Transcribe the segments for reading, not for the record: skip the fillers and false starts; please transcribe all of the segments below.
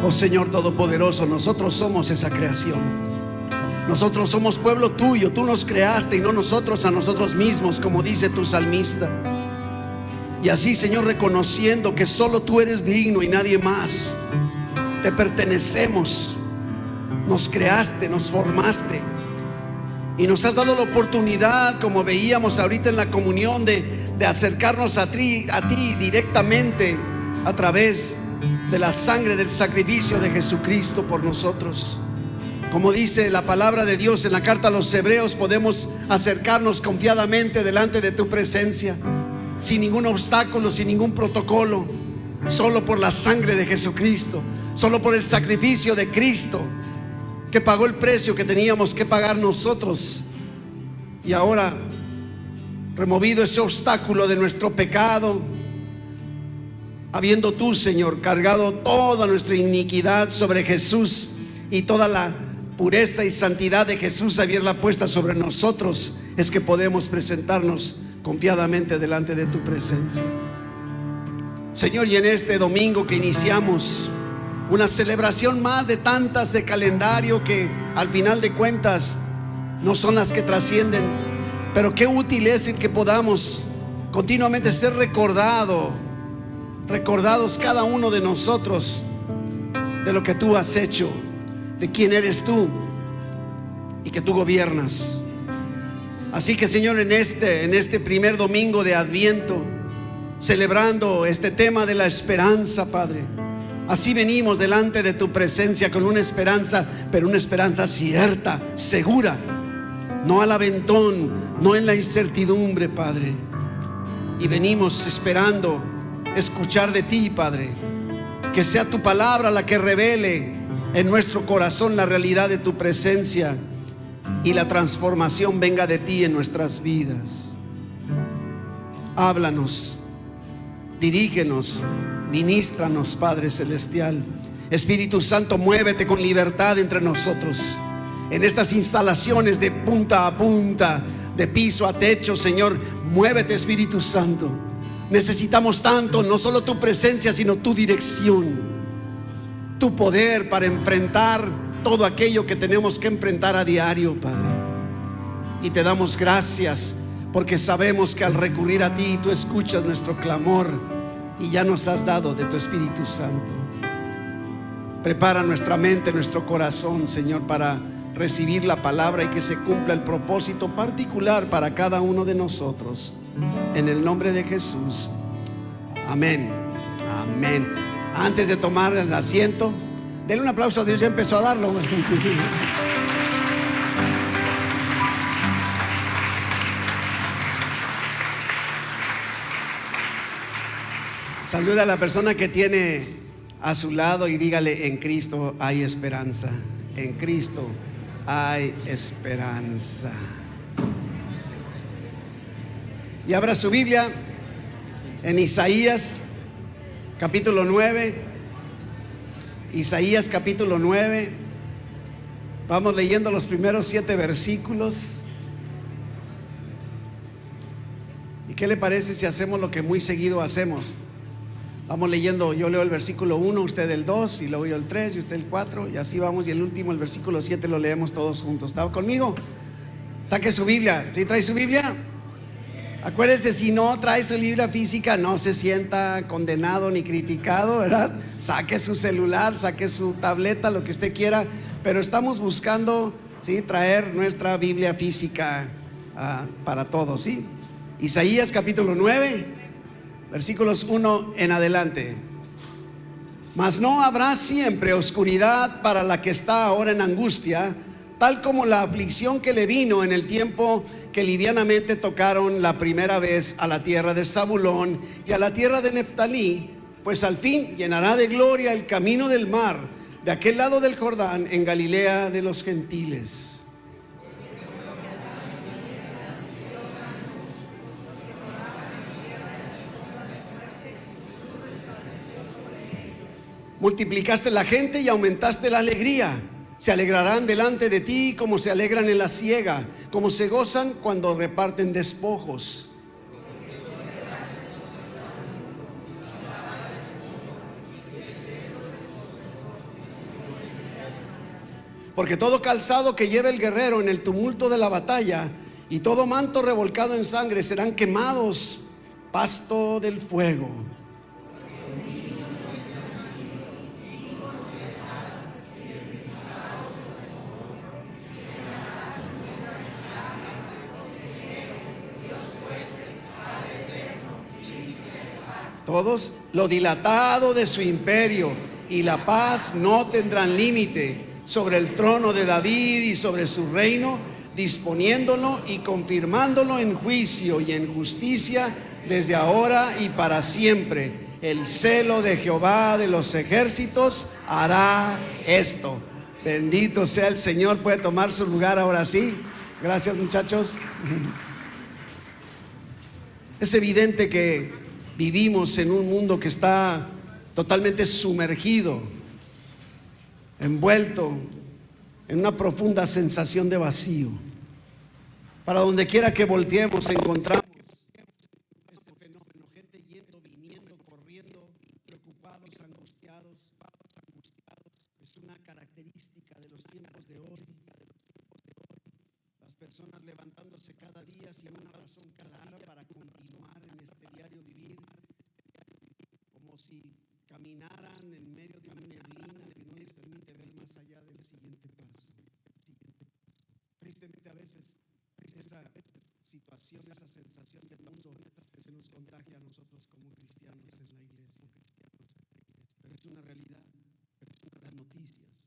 Oh Señor Todopoderoso, nosotros somos esa creación. Nosotros somos pueblo tuyo. Tú nos creaste y no nosotros a nosotros mismos, como dice tu salmista. Y así, Señor, reconociendo que solo tú eres digno y nadie más, te pertenecemos. Nos creaste, nos formaste y nos has dado la oportunidad, como veíamos ahorita en la comunión, de acercarnos a ti directamente a través de la sangre del sacrificio de Jesucristo por nosotros. Como dice la palabra de Dios en la carta a los Hebreos, podemos acercarnos confiadamente delante de tu presencia, sin ningún obstáculo, sin ningún protocolo, solo por la sangre de Jesucristo, solo por el sacrificio de Cristo, que pagó el precio que teníamos que pagar nosotros. Y ahora, removido ese obstáculo de nuestro pecado, habiendo tú, Señor, cargado toda nuestra iniquidad sobre Jesús, y toda la pureza y santidad de Jesús haberla puesta sobre nosotros, es que podemos presentarnos confiadamente delante de tu presencia, Señor. Y en este domingo que iniciamos una celebración más de tantas de calendario que al final de cuentas no son las que trascienden, pero qué útil es el que podamos continuamente ser recordados cada uno de nosotros de lo que tú has hecho, de quién eres tú y que tú gobiernas. Así que, Señor, en este primer domingo de Adviento, celebrando este tema de la esperanza, Padre, así venimos delante de tu presencia con una esperanza, pero una esperanza cierta, segura, no al aventón, no en la incertidumbre, Padre. Y venimos esperando escuchar de ti, Padre, que sea tu palabra la que revele en nuestro corazón la realidad de tu presencia y la transformación venga de ti en nuestras vidas. Háblanos, dirígenos, ministranos, Padre Celestial. Espíritu Santo, muévete con libertad entre nosotros en estas instalaciones de punta a punta, de piso a techo. Señor, muévete, Espíritu Santo. Necesitamos tanto, no solo tu presencia, sino tu dirección, tu poder para enfrentar todo aquello que tenemos que enfrentar a diario, Padre. Y te damos gracias porque sabemos que al recurrir a ti, tú escuchas nuestro clamor y ya nos has dado de tu Espíritu Santo. Prepara nuestra mente, nuestro corazón, Señor, para recibir la palabra y que se cumpla el propósito particular para cada uno de nosotros. En el nombre de Jesús. Amén. Amén. Antes de tomar el asiento, denle un aplauso a Dios. Ya empezó a darlo. Saluda a la persona que tiene a su lado y dígale: en Cristo hay esperanza. En Cristo hay esperanza. Y abra su Biblia en Isaías capítulo 9. Isaías capítulo 9. Vamos leyendo los primeros 7 versículos. ¿Y qué le parece si hacemos lo que muy seguido hacemos? Vamos leyendo, yo leo el versículo 1, usted el 2, y luego yo el 3 y usted el 4, y así vamos, y el último, el versículo 7, lo leemos todos juntos. ¿Está conmigo? Saque su Biblia. ¿Sí trae su Biblia? Acuérdese, si no trae su Biblia física, no se sienta condenado ni criticado, ¿verdad? Saque su celular, saque su tableta, lo que usted quiera, pero estamos buscando, ¿sí?, traer nuestra Biblia física para todos, ¿sí? Isaías capítulo 9, versículos 1 en adelante. Mas no habrá siempre oscuridad para la que está ahora en angustia, tal como la aflicción que le vino en el tiempo que livianamente tocaron la primera vez a la tierra de Zabulón y a la tierra de Neftalí, pues al fin llenará de gloria el camino del mar, de aquel lado del Jordán, en Galilea de los gentiles. Multiplicaste la gente y aumentaste la alegría. Se alegrarán delante de ti como se alegran en la siega, como se gozan cuando reparten despojos. Porque todo calzado que lleve el guerrero en el tumulto de la batalla y todo manto revolcado en sangre serán quemados, pasto del fuego. Todos lo dilatado de su imperio y la paz no tendrán límite sobre el trono de David y sobre su reino, disponiéndolo y confirmándolo en juicio y en justicia desde ahora y para siempre. El celo de Jehová de los ejércitos hará esto. Bendito sea el Señor. Puede tomar su lugar ahora sí. Gracias, muchachos. Es evidente que vivimos en un mundo que está totalmente sumergido, envuelto en una profunda sensación de vacío. Para donde quiera que volteemos encontramos este fenómeno, gente yendo, viniendo, corriendo, preocupados, angustiados. Es una característica de los tiempos de hoy. Las personas levantándose cada día sin una razón clara para continuar en este diario vivir, como si caminaran en medio de una neblina que no les permite ver más allá del siguiente paso. Tristemente a veces esa situación, esa sensación del mundo se nos contagia a nosotros como cristianos en la iglesia. Pero es una realidad, las noticias,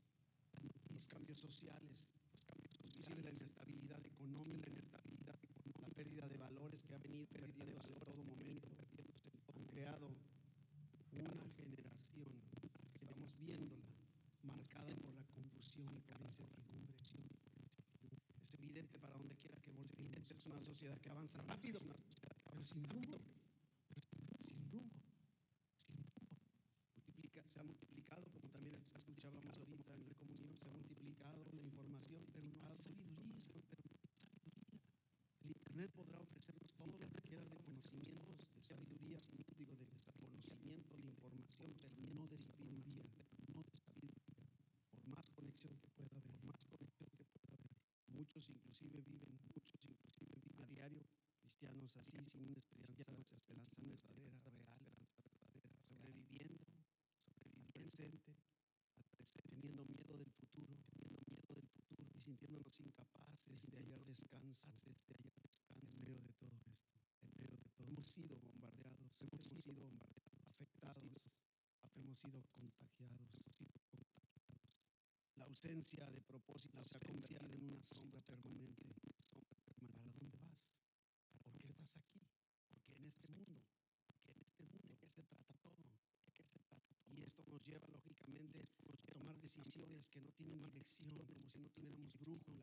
los cambios sociales, inclusive la inestabilidad económica, la pérdida de valores que ha venido perdiendo en todo momento, han creado una generación que vamos viéndola marcada por la confusión y por la incertidumbre. Es evidente para donde quiera que volteemos, es una sociedad que avanza rápido, pero sin rumbo. Se ha multiplicado, como también escuchábamos ahorita en la comunión, se ha multiplicado la información, pero no ha sabiduría. El Internet podrá ofrecernos todo lo que quieras de conocimientos, de sabiduría, de conocimiento, de información, pero no de sabiduría, por más conexión que pueda haber, muchos inclusive viven a diario cristianos así, sin una esperanza verdadera, real, sobreviviendo, presente, teniendo miedo del futuro y sintiéndonos incapaces de hallar descanso en medio de todo esto. Hemos sido bombardeados, afectados, hemos sido contagiados. La ausencia de propósito se ha convertido en una sombra permanente. ¿Para dónde vas? ¿Por qué estás aquí? Porque en este mundo, ¿de qué se trata todo? Y esto nos lleva lógicamente a tomar decisiones que no tienen dirección, como si no tuviéramos brújula.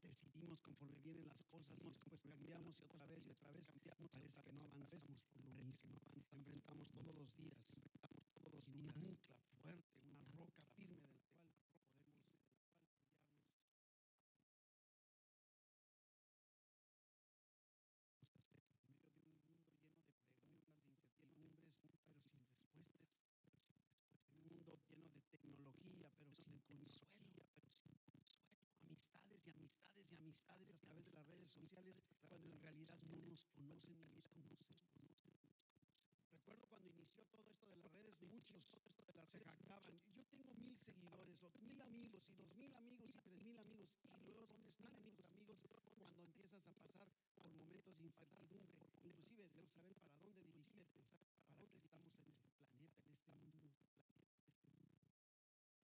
Decidimos conforme vienen las cosas, pues cambiamos y otra vez cambiamos. Parece que no avanzamos por lo mismo. Enfrentamos todos los días sin una ancla fuerte, una roca firme de la cual podemos en un mundo lleno de tecnología, pero sin consuelo, amistades a través de las redes sociales, cuando en realidad no nos conocen ni nos conocen. Recuerdo cuando inició todo esto de las redes, muchos se jactaban. Yo tengo 1000 seguidores, o 1000 amigos, y 2000 amigos, y 3000 amigos, y luego ¿dónde están tus amigos cuando empiezas a pasar por momentos de incertidumbre, inclusive de no saber para dónde dirigirte, para dónde estamos en este planeta, en este mundo?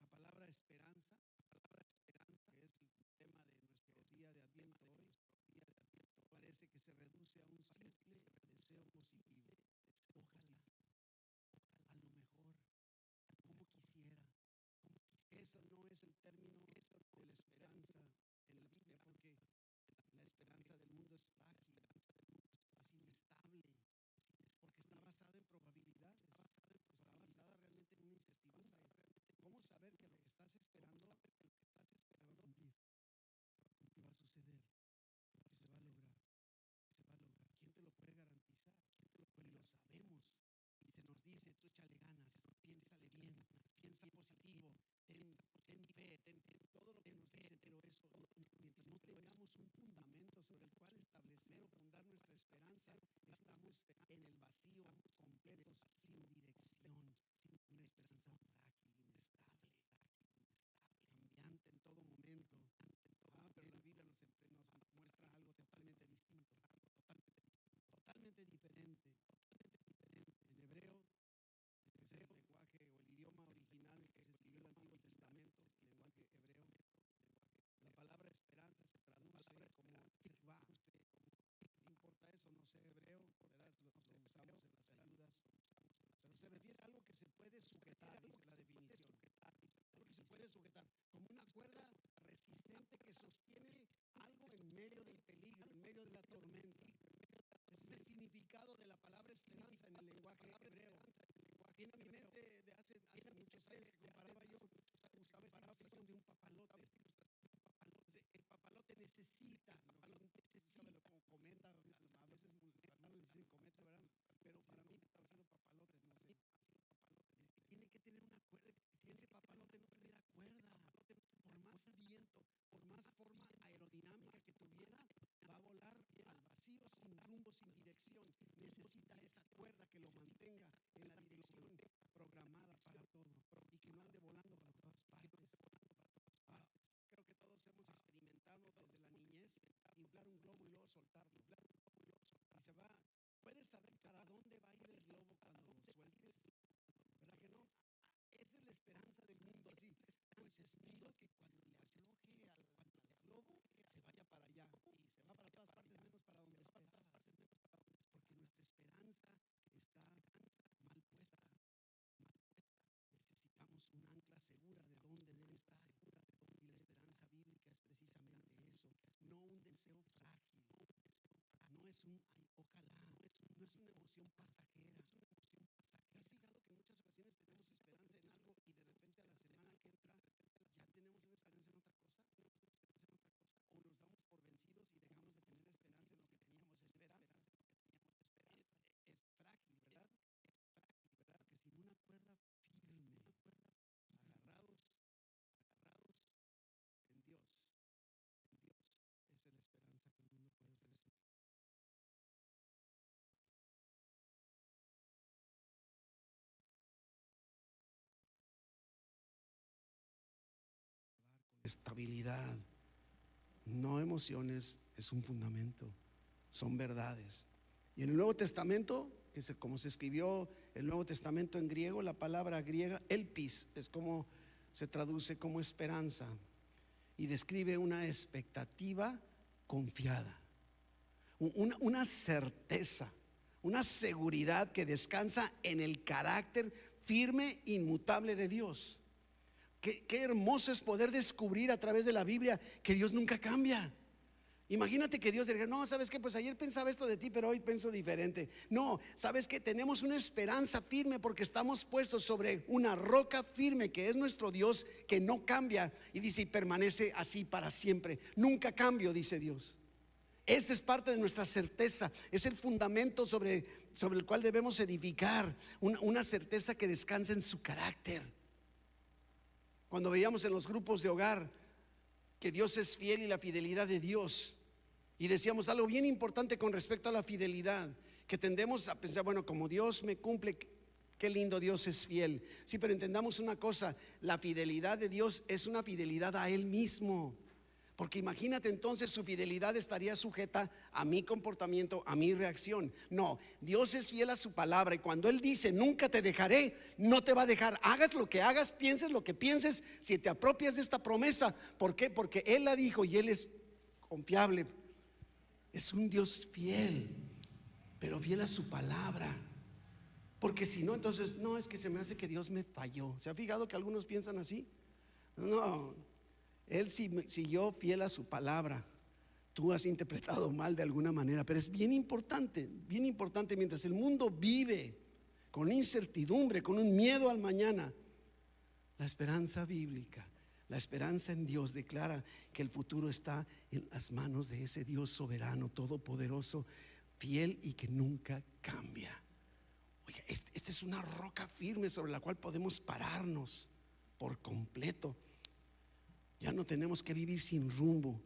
La palabra esperanza, que es el tema de nuestro día de Adviento hoy, parece que se reduce a un simple deseo positivo. Ojalá, a lo mejor, como quisiera. Eso no es el término de la esperanza en la Biblia, porque la esperanza del mundo es frágil, es inestable, porque está basada en probabilidades, está basada realmente en una incertidumbre. ¿Cómo saber que lo que estás esperando se va a cumplir? Va a suceder, se va a lograr. ¿Quién te lo puede garantizar? Y lo sabemos. Y se nos dice, tú échale ganas, piénsale bien, piensa positivo, ten fe, ten puede sujetar, como una cuerda resistente que sostiene algo en medio del peligro, en medio de la tormenta. Ese es el significado de la palabra esperanza en el lenguaje hebreo. Viene a mi mente de hace muchos años que comparaba yo, buscaba esta ilustración de un papalote. El papalote necesita, ¿sabe lo que comenta? A veces algunos dicen cometa, ¿verdad? Pero para mí ha sido papalote, no sé. Tiene que tener una cuerda. Si ese papalote no tuviera cuerda, por más viento, por más forma aerodinámica que tuviera, va a volar al vacío, sin rumbo, sin dirección. Necesita esa cuerda que lo mantenga en la dirección programada para todo y que no ande volando para todas partes. Creo que todos hemos experimentado desde la niñez inflar un globo y luego soltarlo. Y se va. Puedes saber para dónde va a ir el globo cuando lo sueltes, ¿verdad que no? Esa es la esperanza del mundo así. Pues espero que cuando le afloje al globo se vaya para allá y se va para todas partes menos para donde esperabas. Porque nuestra esperanza está mal puesta. Necesitamos un ancla segura de dónde debe estar. Y la esperanza bíblica es precisamente eso. No un deseo frágil. No es un ay, ojalá. No es una emoción pasajera. ¿Te has fijado que en muchas ocasiones tenemos esperanza en algo y de repente a la semana que entra ya tenemos una esperanza en otra cosa? O nos damos por vencidos y dejamos de tener esperanza en lo que teníamos esperanza. Es frágil, ¿verdad? Que sin una cuerda firme, agarrados en Dios, esa es la esperanza que el mundo puede ofrecer. Estabilidad, no emociones, es un fundamento, son verdades. Y en el Nuevo Testamento, como se escribió el Nuevo Testamento en griego, la palabra griega elpis es como se traduce como esperanza y describe una expectativa confiada, una certeza, una seguridad que descansa en el carácter firme, inmutable de Dios. Qué hermoso es poder descubrir a través de la Biblia que Dios nunca cambia. Imagínate que Dios diga, no, ¿sabes qué? Pues ayer pensaba esto de ti, pero hoy pienso diferente. No, ¿sabes qué? Tenemos una esperanza firme porque estamos puestos sobre una roca firme que es nuestro Dios, que no cambia. Y dice, y permanece así para siempre. Nunca cambio, dice Dios. Esta es parte de nuestra certeza, es el fundamento sobre el cual debemos edificar. Una certeza que descansa en su carácter. Cuando veíamos en los grupos de hogar que Dios es fiel y la fidelidad de Dios, y decíamos algo bien importante con respecto a la fidelidad, que tendemos a pensar, bueno, como Dios me cumple, qué lindo, Dios es fiel. Sí, pero entendamos una cosa, la fidelidad de Dios es una fidelidad a Él mismo. Porque imagínate, entonces su fidelidad estaría sujeta a mi comportamiento, a mi reacción. No, Dios es fiel a su palabra, y cuando Él dice nunca te dejaré, no te va a dejar. Hagas lo que hagas, pienses lo que pienses, si te apropias de esta promesa. ¿Por qué? Porque Él la dijo y Él es confiable. Es un Dios fiel, pero fiel a su palabra. Porque si no, entonces no, es que se me hace que Dios me falló. ¿Se ha fijado que algunos piensan así? No, Él siguió fiel a su palabra. Tú has interpretado mal de alguna manera, pero es bien importante mientras el mundo vive con incertidumbre, con un miedo al mañana. La esperanza bíblica, la esperanza en Dios declara que el futuro está en las manos de ese Dios soberano, todopoderoso, fiel y que nunca cambia. Oiga, esta es una roca firme sobre la cual podemos pararnos por completo. Ya no tenemos que vivir sin rumbo,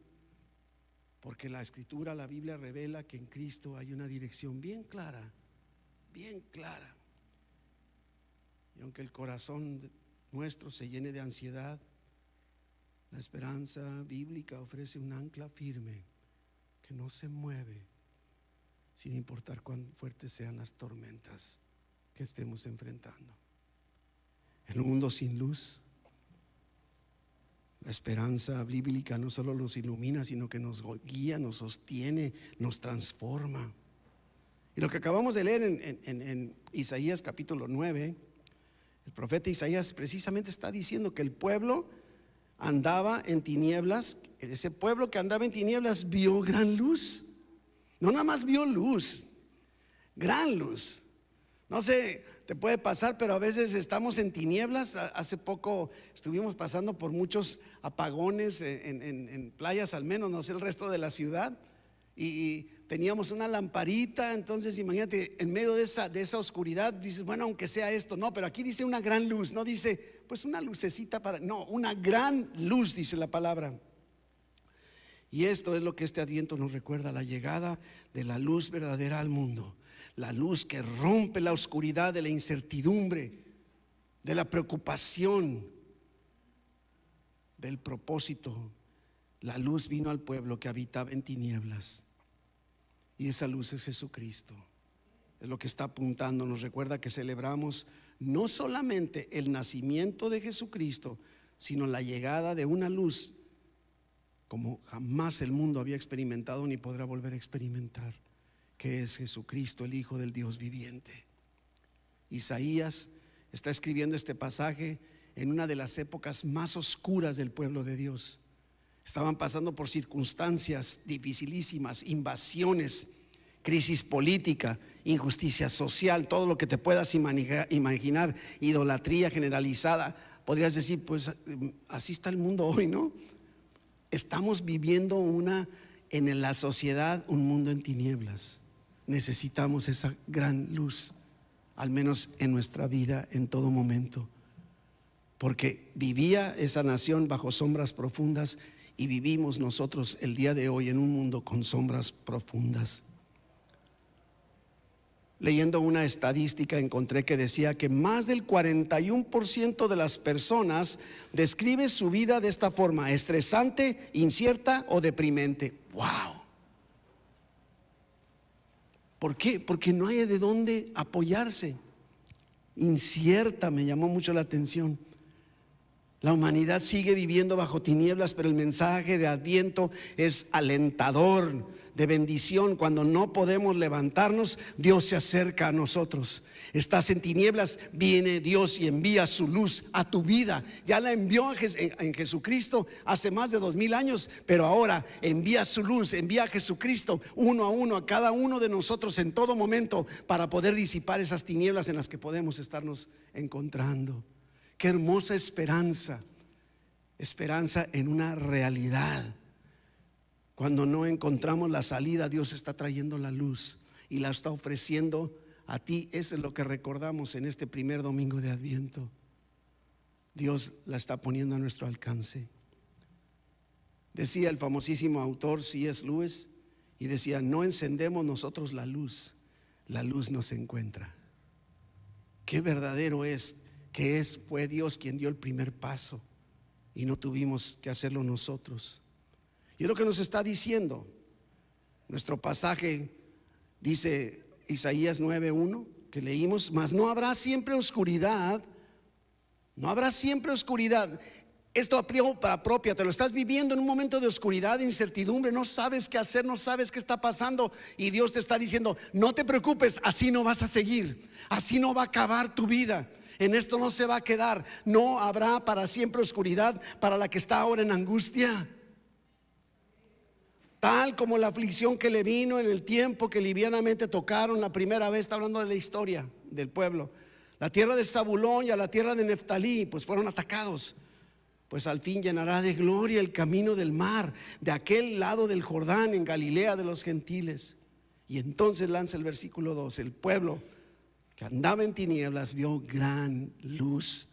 porque la Escritura, la Biblia revela que en Cristo hay una dirección bien clara, bien clara. Y aunque el corazón nuestro se llene de ansiedad, la esperanza bíblica ofrece un ancla firme que no se mueve, sin importar cuán fuertes sean las tormentas que estemos enfrentando. En un mundo sin luz, la esperanza bíblica no solo nos ilumina, sino que nos guía, nos sostiene, nos transforma. Y lo que acabamos de leer en Isaías capítulo 9, el profeta Isaías precisamente está diciendo que el pueblo andaba en tinieblas, ese pueblo que andaba en tinieblas vio gran luz. No nada más vio luz, gran luz. No sé, te puede pasar, pero a veces estamos en tinieblas. Hace poco estuvimos pasando por muchos apagones en playas, al menos, no sé el resto de la ciudad. Y teníamos una lamparita, entonces imagínate, en medio de esa oscuridad, dices, bueno, aunque sea esto, no, pero aquí dice una gran luz, no dice, pues una lucecita no, una gran luz, dice la palabra. Y esto es lo que este Adviento nos recuerda, la llegada de la luz verdadera al mundo, la luz que rompe la oscuridad de la incertidumbre, de la preocupación, del propósito. La luz vino al pueblo que habitaba en tinieblas, y esa luz es Jesucristo. Es lo que está apuntando. Nos recuerda que celebramos no solamente el nacimiento de Jesucristo, sino la llegada de una luz como jamás el mundo había experimentado ni podrá volver a experimentar, que es Jesucristo, el Hijo del Dios viviente. Isaías está escribiendo este pasaje en una de las épocas más oscuras del pueblo de Dios. Estaban pasando por circunstancias dificilísimas, invasiones, crisis política, injusticia social, todo lo que te puedas imaginar, idolatría generalizada. Podrías decir, pues así está el mundo hoy, ¿no? Estamos viviendo en la sociedad un mundo en tinieblas. Necesitamos esa gran luz, al menos en nuestra vida, en todo momento. Porque vivía esa nación bajo sombras profundas, y vivimos nosotros el día de hoy en un mundo con sombras profundas. Leyendo una estadística encontré que decía que más del 41% de las personas describe su vida de esta forma: estresante, incierta o deprimente. ¡Wow! ¿Por qué? Porque no hay de dónde apoyarse. Incierta, me llamó mucho la atención. La humanidad sigue viviendo bajo tinieblas, pero el mensaje de Adviento es alentador, de bendición. Cuando no podemos levantarnos, Dios se acerca a nosotros. Estás en tinieblas, viene Dios y envía su luz a tu vida. Ya la envió en Jesucristo hace más de 2000 años, pero ahora envía su luz, envía a Jesucristo uno a uno, a cada uno de nosotros en todo momento, para poder disipar esas tinieblas en las que podemos estarnos encontrando. Qué hermosa esperanza, esperanza en una realidad. Cuando no encontramos la salida, Dios está trayendo la luz y la está ofreciendo a ti. Eso es lo que recordamos en este primer domingo de Adviento. Dios la está poniendo a nuestro alcance. Decía el famosísimo autor C.S. Lewis, y decía: no encendemos nosotros la luz nos encuentra. Qué verdadero es que fue Dios quien dio el primer paso y no tuvimos que hacerlo nosotros. Y es lo que nos está diciendo nuestro pasaje. Dice Isaías 9:1 que leímos: mas no habrá siempre oscuridad. No habrá siempre oscuridad. Esto apropia, te lo estás viviendo en un momento de oscuridad, de incertidumbre, no sabes qué hacer, no sabes qué está pasando, y Dios te está diciendo: no te preocupes, así no vas a seguir, así no va a acabar tu vida. En esto no se va a quedar. No habrá para siempre oscuridad para la que está ahora en angustia. Tal como la aflicción que le vino en el tiempo que livianamente tocaron la primera vez. Está hablando de la historia del pueblo. La tierra de Zabulón y a la tierra de Neftalí, pues fueron atacados. Pues al fin llenará de gloria el camino del mar, de aquel lado del Jordán, en Galilea de los gentiles. Y entonces lanza el versículo 2: el pueblo que andaba en tinieblas vio gran luz.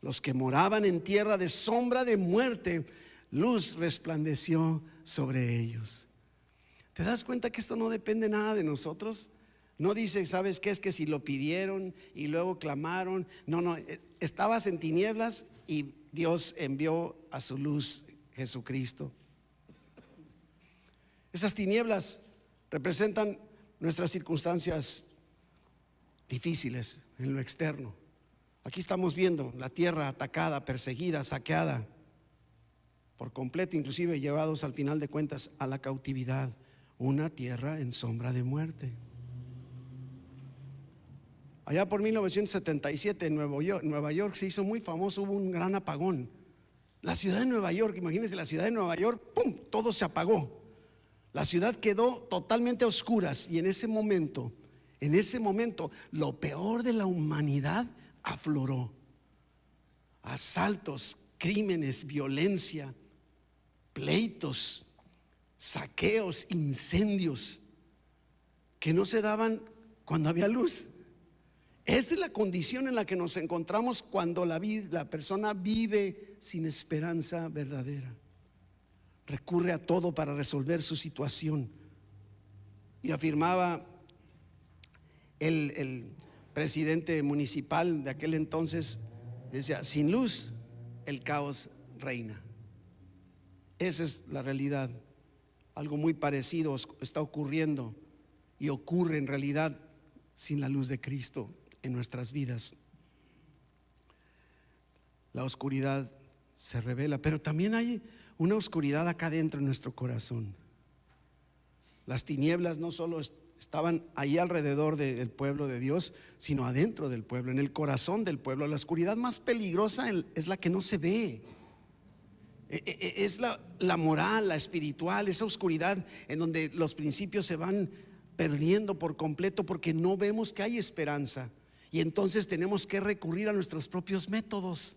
Los que moraban en tierra de sombra de muerte, luz resplandeció sobre ellos. ¿Te das cuenta que esto no depende nada de nosotros? No dice, ¿sabes qué? Es que si lo pidieron y luego clamaron. No, estabas en tinieblas y Dios envió a su luz, Jesucristo. Esas tinieblas representan nuestras circunstancias difíciles en lo externo. Aquí estamos viendo la tierra atacada, perseguida, saqueada por completo, inclusive llevados al final de cuentas a la cautividad. Una tierra en sombra de muerte. Allá por 1977 en Nueva York se hizo muy famoso, hubo un gran apagón. La ciudad de Nueva York, imagínense la ciudad de Nueva York, ¡pum!, todo se apagó. La ciudad quedó totalmente a oscuras y en ese momento, lo peor de la humanidad afloró. Asaltos, crímenes, violencia, pleitos, saqueos, incendios que no se daban cuando había luz. Esa es la condición en la que nos encontramos cuando la persona vive sin esperanza verdadera. Recurre a todo para resolver su situación. Y afirmaba el presidente municipal de aquel entonces, decía: sin luz el caos reina. Esa es la realidad. Algo muy parecido está ocurriendo y ocurre en realidad sin la luz de Cristo en nuestras vidas. La oscuridad se revela, pero también hay una oscuridad acá dentro en nuestro corazón. Las tinieblas no solo estaban ahí alrededor del pueblo de Dios, sino adentro del pueblo, en el corazón del pueblo. La oscuridad más peligrosa es la que no se ve. Es la moral, la espiritual, esa oscuridad en donde los principios se van perdiendo por completo porque no vemos que hay esperanza. Y entonces tenemos que recurrir a nuestros propios métodos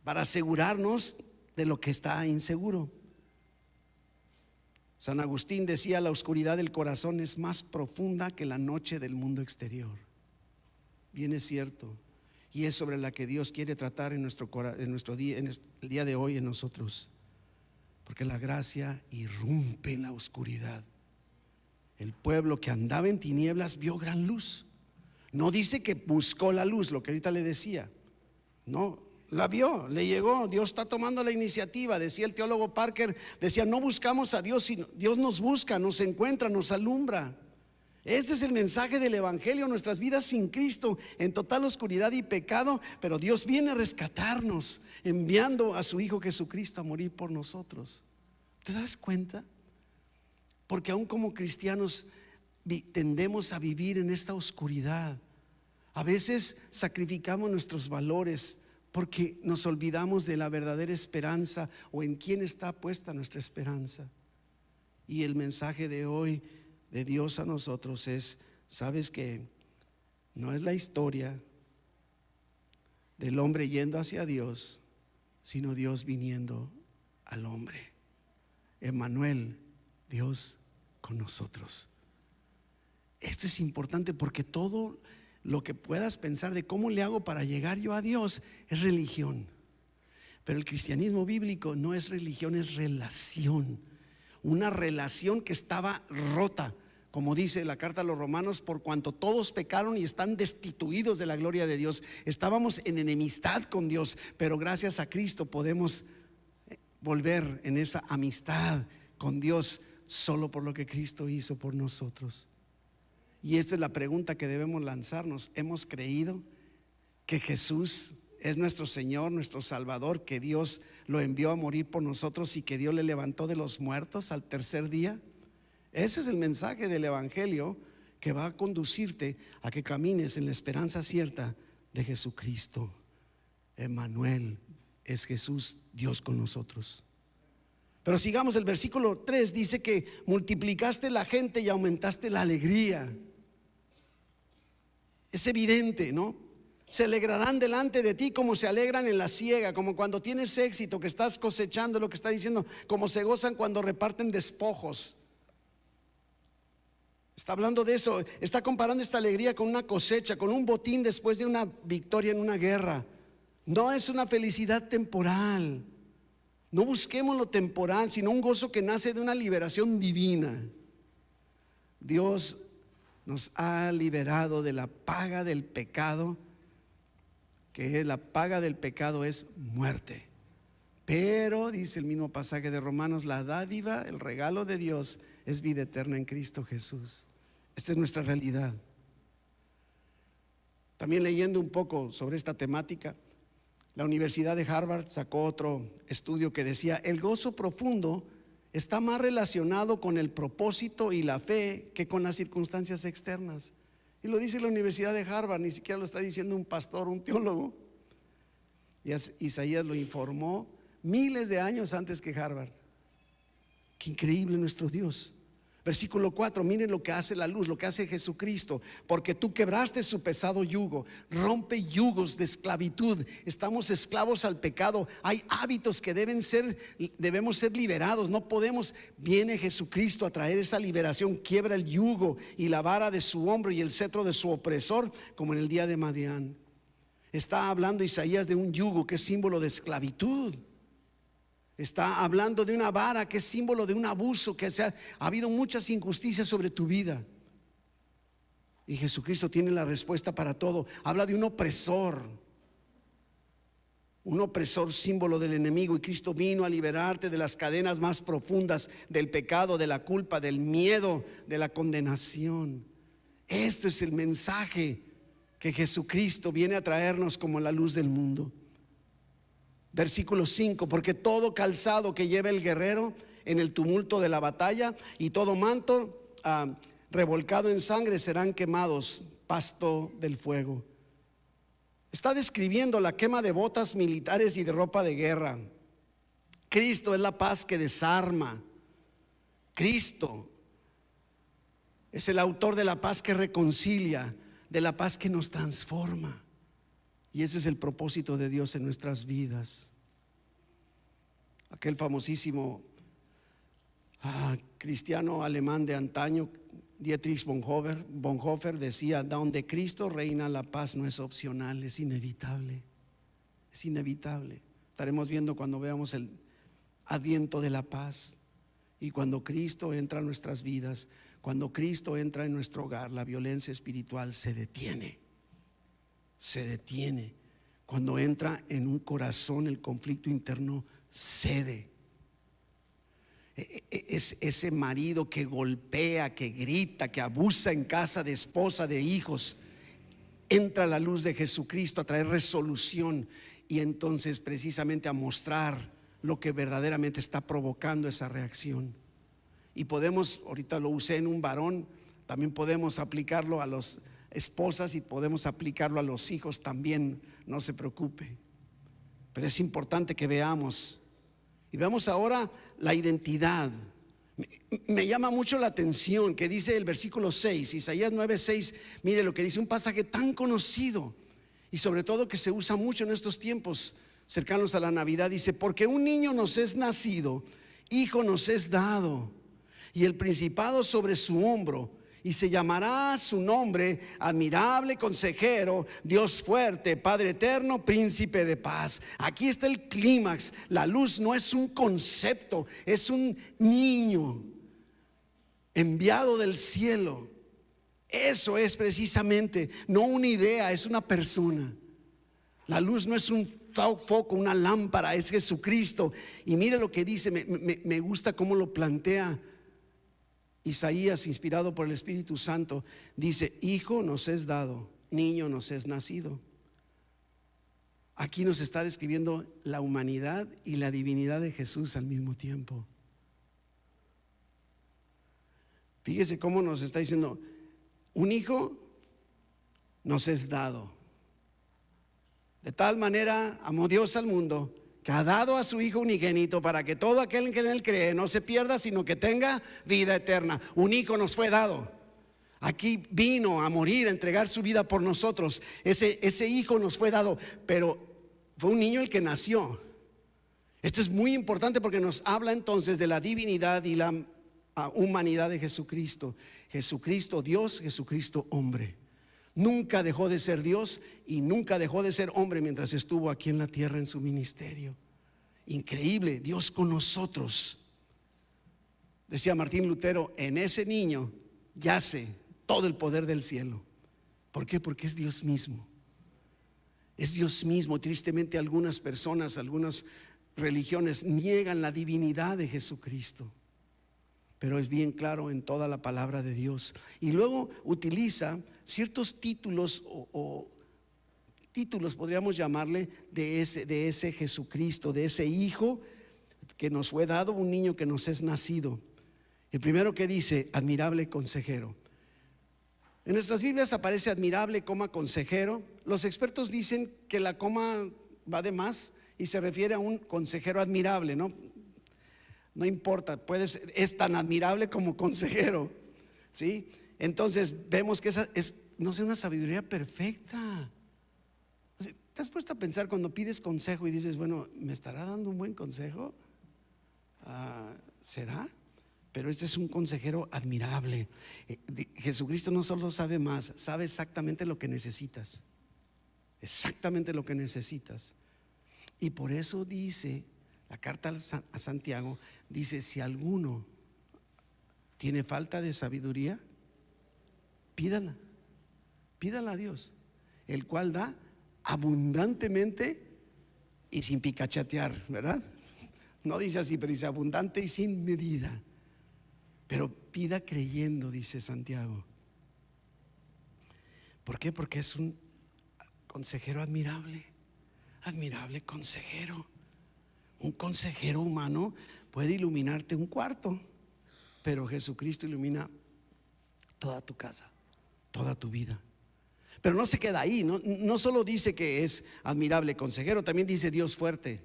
para asegurarnos de lo que está inseguro. San Agustín decía: la oscuridad del corazón es más profunda que la noche del mundo exterior. Bien es cierto, y es sobre la que Dios quiere tratar en nuestro día, el día de hoy en nosotros, porque la gracia irrumpe en la oscuridad. El pueblo que andaba en tinieblas vio gran luz. No dice que buscó la luz, lo que ahorita le decía. No, la vio, le llegó. Dios está tomando la iniciativa. Decía el teólogo Parker, decía: no buscamos a Dios, sino Dios nos busca, nos encuentra, nos alumbra. Este es el mensaje del evangelio. Nuestras vidas sin Cristo, en total oscuridad y pecado, pero Dios viene a rescatarnos, enviando a su Hijo Jesucristo a morir por nosotros. ¿Te das cuenta? Porque aún como cristianos tendemos a vivir en esta oscuridad. A veces sacrificamos nuestros valores porque nos olvidamos de la verdadera esperanza o en quién está puesta nuestra esperanza. Y el mensaje de hoy de Dios a nosotros es: ¿sabes qué? No es la historia del hombre yendo hacia Dios, sino Dios viniendo al hombre. Emmanuel, Dios con nosotros. Esto es importante porque todo lo que puedas pensar de cómo le hago para llegar yo a Dios es religión. Pero el cristianismo bíblico no es religión, es relación. Una relación que estaba rota, como dice la carta a los Romanos: por cuanto todos pecaron y están destituidos de la gloria de Dios. Estábamos en enemistad con Dios, pero gracias a Cristo podemos volver en esa amistad con Dios solo por lo que Cristo hizo por nosotros. Y esta es la pregunta que debemos lanzarnos: ¿hemos creído que Jesús es nuestro Señor, nuestro Salvador, que Dios lo envió a morir por nosotros y que Dios le levantó de los muertos al tercer día? Ese es el mensaje del evangelio que va a conducirte a que camines en la esperanza cierta de Jesucristo. Emmanuel es Jesús, Dios con nosotros. Pero sigamos, el versículo 3 dice que multiplicaste la gente y aumentaste la alegría. Es evidente, ¿no? Se alegrarán delante de ti como se alegran en la siega, como cuando tienes éxito, que estás cosechando, lo que está diciendo, como se gozan cuando reparten despojos. Está hablando de eso, está comparando esta alegría con una cosecha, con un botín después de una victoria en una guerra. No es una felicidad temporal. No busquemos lo temporal, sino un gozo que nace de una liberación divina. Dios nos ha liberado de la paga del pecado, que la paga del pecado es muerte. Pero, dice el mismo pasaje de Romanos, la dádiva, el regalo de Dios es vida eterna en Cristo Jesús. Esta es nuestra realidad. También leyendo un poco sobre esta temática, la Universidad de Harvard sacó otro estudio que decía: el gozo profundo está más relacionado con el propósito y la fe que con las circunstancias externas. Y lo dice la Universidad de Harvard, ni siquiera lo está diciendo un pastor, un teólogo. Y Isaías lo informó miles de años antes que Harvard. Qué increíble nuestro Dios. Versículo 4, miren lo que hace la luz, lo que hace Jesucristo. Porque tú quebraste su pesado yugo, rompe yugos de esclavitud. Estamos esclavos al pecado. Hay hábitos que debemos ser liberados. No podemos. Viene Jesucristo a traer esa liberación. Quiebra el yugo y la vara de su hombro y el cetro de su opresor, como en el día de Madián. Está hablando Isaías de un yugo que es símbolo de esclavitud. Está hablando de una vara que es símbolo de un abuso, que ha habido muchas injusticias sobre tu vida. Y Jesucristo tiene la respuesta para todo. Habla de un opresor símbolo del enemigo. Y Cristo vino a liberarte de las cadenas más profundas del pecado, de la culpa, del miedo, de la condenación. Este es el mensaje que Jesucristo viene a traernos como la luz del mundo. Versículo 5, porque todo calzado que lleve el guerrero en el tumulto de la batalla y todo manto revolcado en sangre serán quemados, pasto del fuego. Está describiendo la quema de botas militares y de ropa de guerra. Cristo es la paz que desarma. Cristo es el autor de la paz que reconcilia, de la paz que nos transforma. Y ese es el propósito de Dios en nuestras vidas. Aquel famosísimo cristiano alemán de antaño, Dietrich Bonhoeffer, decía: donde Cristo reina, la paz no es opcional, es inevitable. Es inevitable. Estaremos viendo cuando veamos el adviento de la paz. Y cuando Cristo entra en nuestras vidas, cuando Cristo entra en nuestro hogar, la violencia espiritual se detiene. Se detiene. Cuando entra en un corazón, el conflicto interno cede. Es ese marido que golpea, que grita, que abusa en casa de esposa, de hijos. Entra la luz de Jesucristo a traer resolución y entonces precisamente a mostrar lo que verdaderamente está provocando esa reacción. Y podemos, ahorita lo usé en un varón, también podemos aplicarlo a los esposas y podemos aplicarlo a los hijos también, no se preocupe. Pero es importante que veamos. Y veamos ahora la identidad. Me llama mucho la atención que dice el versículo 6, Isaías 9:6. Mire lo que dice, un pasaje tan conocido y sobre todo que se usa mucho en estos tiempos cercanos a la Navidad. Dice: porque un niño nos es nacido, hijo nos es dado, y el principado sobre su hombro, y se llamará su nombre admirable consejero, Dios fuerte, Padre eterno, príncipe de paz. Aquí está el clímax. La luz no es un concepto, es un niño enviado del cielo. Eso es precisamente, no una idea, es una persona. La luz no es un foco, una lámpara, es Jesucristo. Y mire lo que dice, me gusta cómo lo plantea Isaías, inspirado por el Espíritu Santo. Dice: hijo nos es dado, niño nos es nacido. Aquí nos está describiendo la humanidad y la divinidad de Jesús al mismo tiempo. Fíjese cómo nos está diciendo: un hijo nos es dado. De tal manera amó Dios al mundo, que ha dado a su Hijo unigénito, para que todo aquel que en él cree no se pierda, sino que tenga vida eterna. Un hijo nos fue dado. Aquí vino a morir, a entregar su vida por nosotros. Ese hijo nos fue dado, pero fue un niño el que nació. Esto es muy importante porque nos habla entonces de la divinidad y la humanidad de Jesucristo. Jesucristo Dios, Jesucristo hombre. Nunca dejó de ser Dios y nunca dejó de ser hombre mientras estuvo aquí en la tierra en su ministerio. Increíble, Dios con nosotros. Decía Martín Lutero: en ese niño yace todo el poder del cielo. ¿Por qué? Porque es Dios mismo. Es Dios mismo. Tristemente algunas personas, algunas religiones niegan la divinidad de Jesucristo, pero es bien claro en toda la palabra de Dios. Y luego utiliza ciertos títulos o títulos, podríamos llamarle, de ese Jesucristo, de ese Hijo que nos fue dado, un niño que nos es nacido. El primero que dice: admirable consejero. En nuestras Biblias aparece admirable, consejero. Los expertos dicen que la coma va de más y se refiere a un consejero admirable, ¿no? No importa, es tan admirable como consejero, ¿sí? Entonces vemos que esa es, no sé, una sabiduría perfecta. O sea, ¿te has puesto a pensar cuando pides consejo y dices, bueno, ¿me estará dando un buen consejo? ¿Será? Pero este es un consejero admirable. Jesucristo no solo sabe más, sabe exactamente lo que necesitas. Exactamente lo que necesitas. Y por eso dice la carta a Santiago, dice, si alguno tiene falta de sabiduría, pídala a Dios, el cual da abundantemente y sin picachatear, ¿verdad? No dice así, pero dice abundante y sin medida. Pero pida creyendo, dice Santiago. ¿Por qué? Porque es un consejero admirable. Admirable consejero. Un consejero humano puede iluminarte un cuarto, pero Jesucristo ilumina toda tu casa, toda tu vida. Pero no se queda ahí, no solo dice que es admirable consejero, también dice Dios fuerte.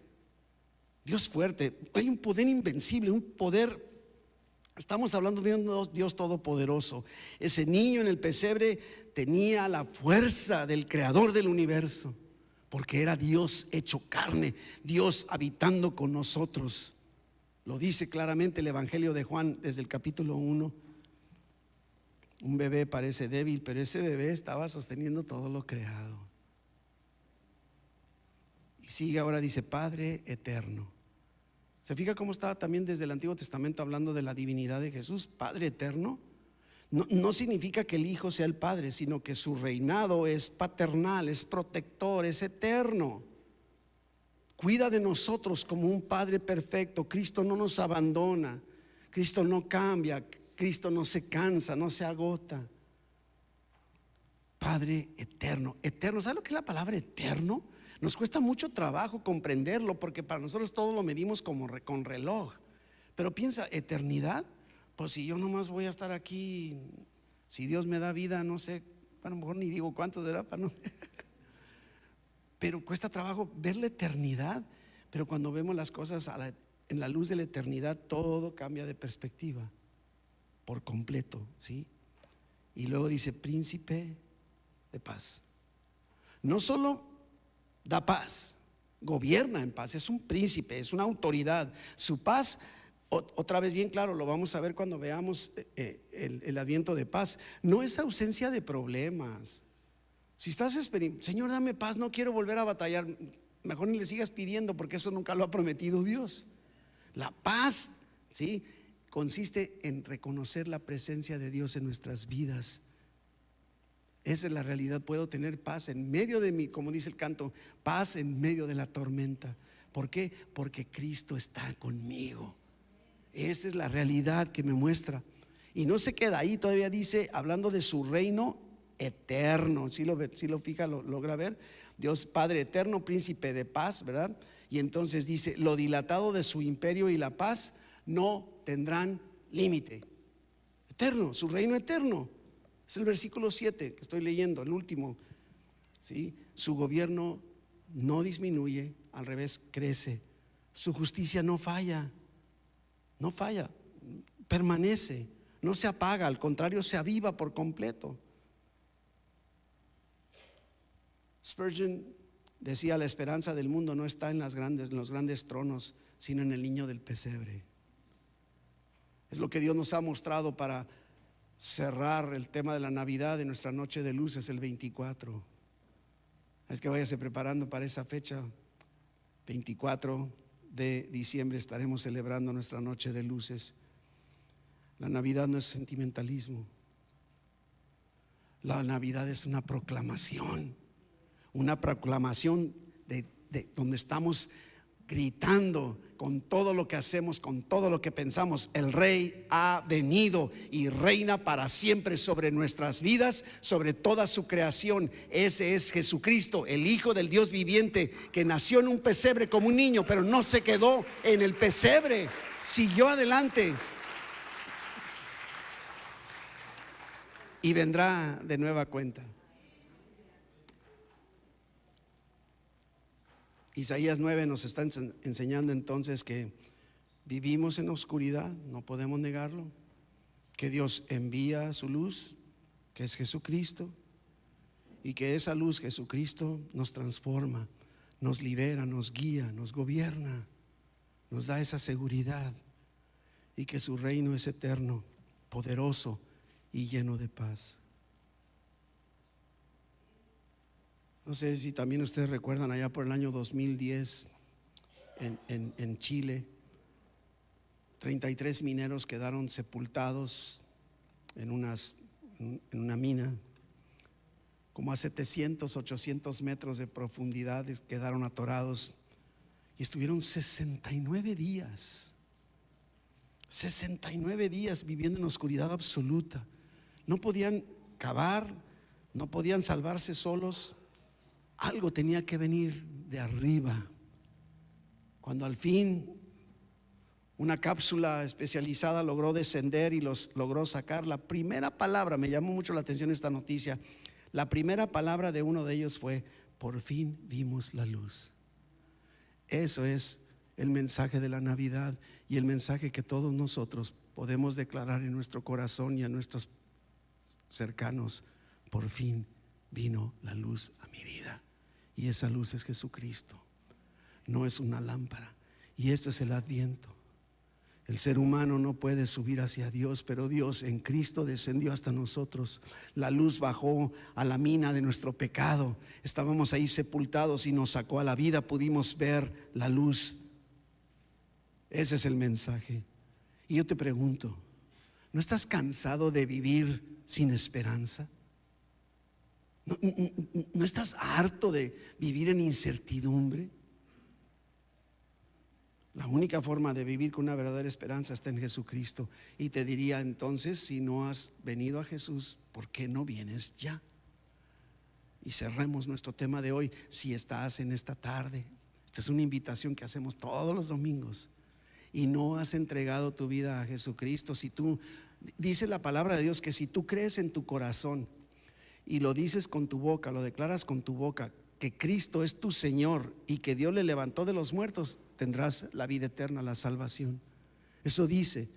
Dios fuerte. Hay un poder invencible, un poder. Estamos hablando de un Dios todopoderoso. Ese niño en el pesebre tenía la fuerza del creador del universo, porque era Dios hecho carne, Dios habitando con nosotros. Lo dice claramente el Evangelio de Juan desde el capítulo 1. Un bebé parece débil, pero ese bebé estaba sosteniendo todo lo creado. Y sigue ahora, dice Padre eterno. ¿Se fija cómo estaba también desde el Antiguo Testamento hablando de la divinidad de Jesús? Padre eterno. No significa que el Hijo sea el Padre, sino que su reinado es paternal, es protector, es eterno. Cuida de nosotros como un Padre perfecto. Cristo no nos abandona, Cristo no cambia, Cristo no se cansa, no se agota. Padre eterno, eterno. ¿Sabe lo que es la palabra eterno? Nos cuesta mucho trabajo comprenderlo, porque para nosotros todo lo medimos como con reloj. Pero piensa, eternidad. Pues si yo nomás voy a estar aquí, si Dios me da vida, no sé, a lo mejor ni digo cuánto será para no. Pero cuesta trabajo ver la eternidad. Pero cuando vemos las cosas en la luz de la eternidad, todo cambia de perspectiva por completo, ¿sí? Y luego dice príncipe de paz. No solo da paz, gobierna en paz, es un príncipe, es una autoridad. Su paz, otra vez bien claro, lo vamos a ver cuando veamos el adviento de paz, no es ausencia de problemas. Si estás esperando, Señor, dame paz, no quiero volver a batallar, mejor ni le sigas pidiendo, porque eso nunca lo ha prometido Dios. La paz, ¿sí?, consiste en reconocer la presencia de Dios en nuestras vidas. Esa es la realidad. Puedo tener paz en medio de mí, como dice el canto, paz en medio de la tormenta. ¿Por qué? Porque Cristo está conmigo. Esa es la realidad que me muestra. Y no se queda ahí, todavía dice, hablando de su reino eterno. Si lo fija, lo logra ver. Dios Padre eterno, príncipe de paz, ¿verdad? Y entonces dice, lo dilatado de su imperio y la paz no tendrán límite. Eterno, su reino eterno. Es el versículo 7 que estoy leyendo, el último, ¿sí? Su gobierno no disminuye, al revés, crece. Su justicia no falla, permanece, no se apaga, al contrario, se aviva por completo. Spurgeon decía, la esperanza del mundo no está en los grandes tronos, sino en el niño del pesebre. Es lo que Dios nos ha mostrado para cerrar el tema de la Navidad de nuestra noche de luces el 24. Es que váyase preparando para esa fecha. 24 de diciembre estaremos celebrando nuestra noche de luces. La Navidad no es sentimentalismo. La Navidad es una proclamación de donde estamos gritando con todo lo que hacemos, con todo lo que pensamos: el Rey ha venido y reina para siempre sobre nuestras vidas, sobre toda su creación. Ese es Jesucristo, el Hijo del Dios viviente, que nació en un pesebre como un niño, pero no se quedó en el pesebre, siguió adelante y vendrá de nueva cuenta. Isaías 9 nos está enseñando entonces que vivimos en la oscuridad, no podemos negarlo, que Dios envía su luz, que es Jesucristo, y que esa luz, Jesucristo, nos transforma, nos libera, nos guía, nos gobierna, nos da esa seguridad, y que su reino es eterno, poderoso y lleno de paz. No sé si también ustedes recuerdan allá por el año 2010 en Chile, 33 mineros quedaron sepultados en una mina, como a 700, 800 metros de profundidad, quedaron atorados y estuvieron 69 días viviendo en oscuridad absoluta. No podían cavar, no podían salvarse solos. Algo tenía que venir de arriba. Cuando al fin una cápsula especializada logró descender y los logró sacar, la primera palabra, me llamó mucho la atención esta noticia, la primera palabra de uno de ellos fue: por fin vimos la luz. Eso es el mensaje de la Navidad y el mensaje que todos nosotros podemos declarar en nuestro corazón y a nuestros cercanos: por fin vino la luz a mi vida. Y esa luz es Jesucristo, no es una lámpara. Y esto es el Adviento. El ser humano no puede subir hacia Dios, pero Dios en Cristo descendió hasta nosotros. La luz bajó a la mina de nuestro pecado. Estábamos ahí sepultados y nos sacó a la vida. Pudimos ver la luz. Ese es el mensaje. Y yo te pregunto, ¿no estás cansado de vivir sin esperanza? ¿No estás harto de vivir en incertidumbre? La única forma de vivir con una verdadera esperanza está en Jesucristo. Y te diría entonces, si no has venido a Jesús, ¿por qué no vienes ya? Y cerremos nuestro tema de hoy. Si estás en esta tarde, esta es una invitación que hacemos todos los domingos, y no has entregado tu vida a Jesucristo, si tú, dice la palabra de Dios, que si tú crees en tu corazón y lo dices con tu boca, lo declaras con tu boca, que Cristo es tu Señor y que Dios le levantó de los muertos, tendrás la vida eterna, la salvación. Eso dice.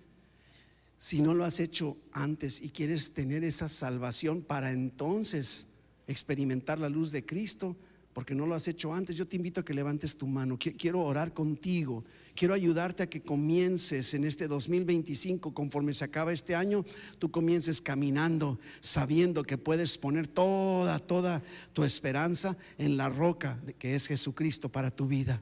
Si no lo has hecho antes y quieres tener esa salvación para entonces experimentar la luz de Cristo, porque no lo has hecho antes, yo te invito a que levantes tu mano. Quiero orar contigo. Quiero ayudarte a que comiences en este 2025, conforme se acaba este año, tú comiences caminando, sabiendo que puedes poner toda tu esperanza en la roca que es Jesucristo para tu vida.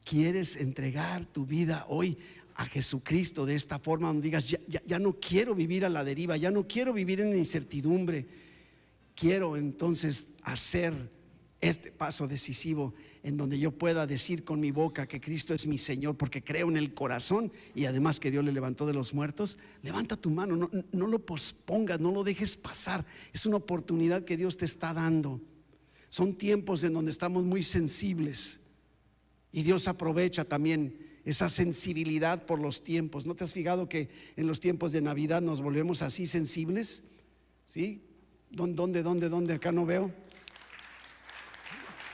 ¿Quieres entregar tu vida hoy a Jesucristo de esta forma, donde digas: ya no quiero vivir a la deriva, ya no quiero vivir en incertidumbre? Quiero entonces hacer este paso decisivo en donde yo pueda decir con mi boca que Cristo es mi Señor, porque creo en el corazón y además que Dios le levantó de los muertos. Levanta tu mano, no lo pospongas, no lo dejes pasar. Es una oportunidad que Dios te está dando. Son tiempos en donde estamos muy sensibles y Dios aprovecha también esa sensibilidad por los tiempos. ¿No te has fijado que en los tiempos de Navidad nos volvemos así sensibles? ¿Sí? ¿Dónde? Acá no veo.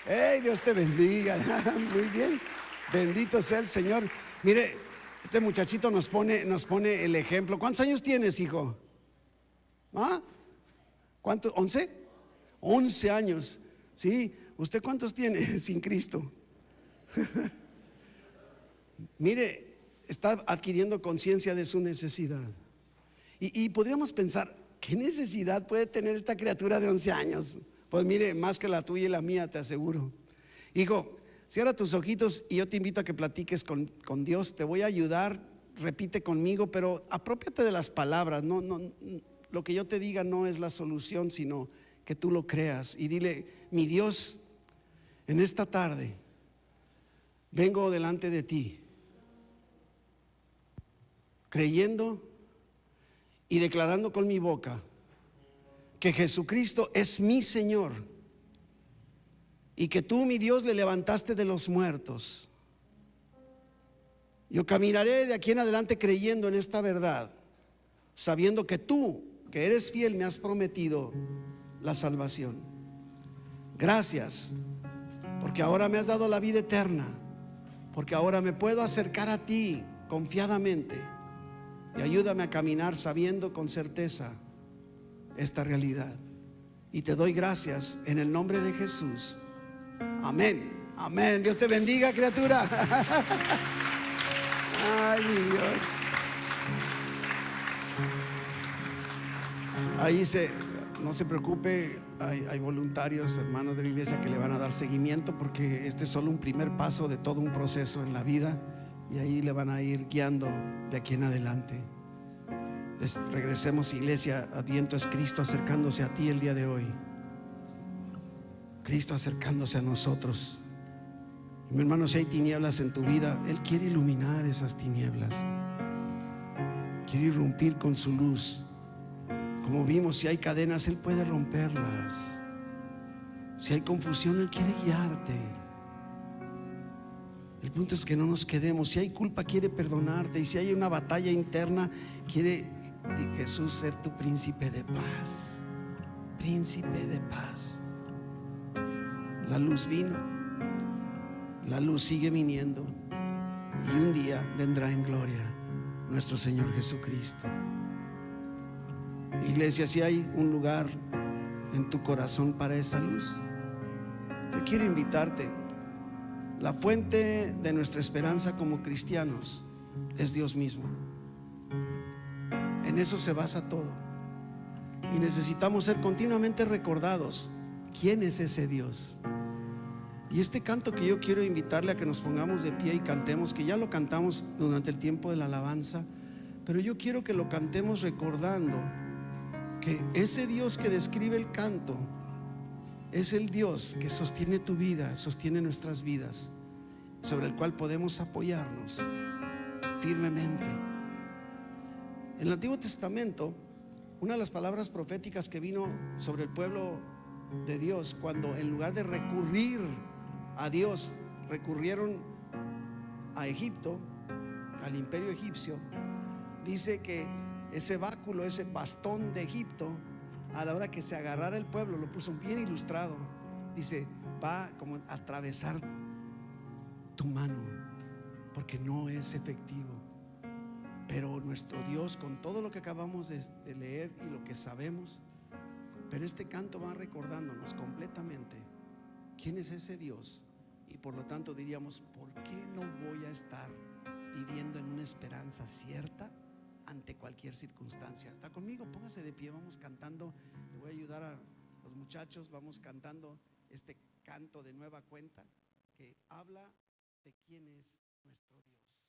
¡Hey! Dios te bendiga. Muy bien. Bendito sea el Señor. Mire, este muchachito nos pone el ejemplo. ¿Cuántos años tienes, hijo? ¿Ah? ¿Cuántos? ¿11? 11 años. ¿Sí? ¿Usted cuántos tiene sin Cristo? Mire, está adquiriendo conciencia de su necesidad. Y podríamos pensar: ¿qué necesidad puede tener esta criatura de 11 años? Pues mire, más que la tuya y la mía, te aseguro. Hijo, cierra tus ojitos y yo te invito a que platiques con Dios. Te voy a ayudar, repite conmigo, pero apropiate de las palabras. No, lo que yo te diga no es la solución, sino que tú lo creas. Y dile: mi Dios, en esta tarde vengo delante de ti, creyendo y declarando con mi boca que Jesucristo es mi Señor y que tú, mi Dios, le levantaste de los muertos. Yo caminaré de aquí en adelante creyendo en esta verdad, sabiendo que tú, que eres fiel, me has prometido la salvación. Gracias porque ahora me has dado la vida eterna, porque ahora me puedo acercar a ti confiadamente, y ayúdame a caminar sabiendo con certeza esta realidad. Y te doy gracias en el nombre de Jesús. Amén. Amén. Dios te bendiga, criatura. Ay, mi Dios. No se preocupe, hay voluntarios, hermanos de la iglesia, que le van a dar seguimiento, porque este es solo un primer paso de todo un proceso en la vida, y ahí le van a ir guiando de aquí en adelante. Regresemos, iglesia. Adviento es Cristo acercándose a ti el día de hoy, Cristo acercándose a nosotros. Y mi hermano, si hay tinieblas en tu vida, Él quiere iluminar esas tinieblas, quiere irrumpir con su luz. Como vimos, si hay cadenas, Él puede romperlas. Si hay confusión, Él quiere guiarte. El punto es que no nos quedemos. Si hay culpa, quiere perdonarte. Y si hay una batalla interna, quiere Jesús ser tu príncipe de paz. Príncipe de paz. La luz vino, la luz sigue viniendo, y un día vendrá en gloria nuestro Señor Jesucristo. Iglesia, si hay un lugar en tu corazón para esa luz, yo quiero invitarte. La fuente de nuestra esperanza como cristianos es Dios mismo. En eso se basa todo, y necesitamos ser continuamente recordados quién es ese Dios. Y este canto que yo quiero invitarle a que nos pongamos de pie y cantemos, que ya lo cantamos durante el tiempo de la alabanza, pero yo quiero que lo cantemos recordando que ese Dios que describe el canto es el Dios que sostiene tu vida, sostiene nuestras vidas, sobre el cual podemos apoyarnos firmemente. En el Antiguo Testamento, una de las palabras proféticas que vino sobre el pueblo de Dios, cuando en lugar de recurrir a Dios, recurrieron a Egipto, al imperio egipcio, dice que ese báculo, ese bastón de Egipto, a la hora que se agarrara el pueblo, lo puso bien ilustrado, dice, va como a atravesar tu mano, porque no es efectivo. Pero nuestro Dios, con todo lo que acabamos de leer y lo que sabemos, pero este canto va recordándonos completamente quién es ese Dios. Y por lo tanto diríamos, ¿por qué no voy a estar viviendo en una esperanza cierta ante cualquier circunstancia? ¿Está conmigo? Póngase de pie, vamos cantando. Le voy a ayudar a los muchachos. Vamos cantando este canto de nueva cuenta que habla de quién es nuestro Dios.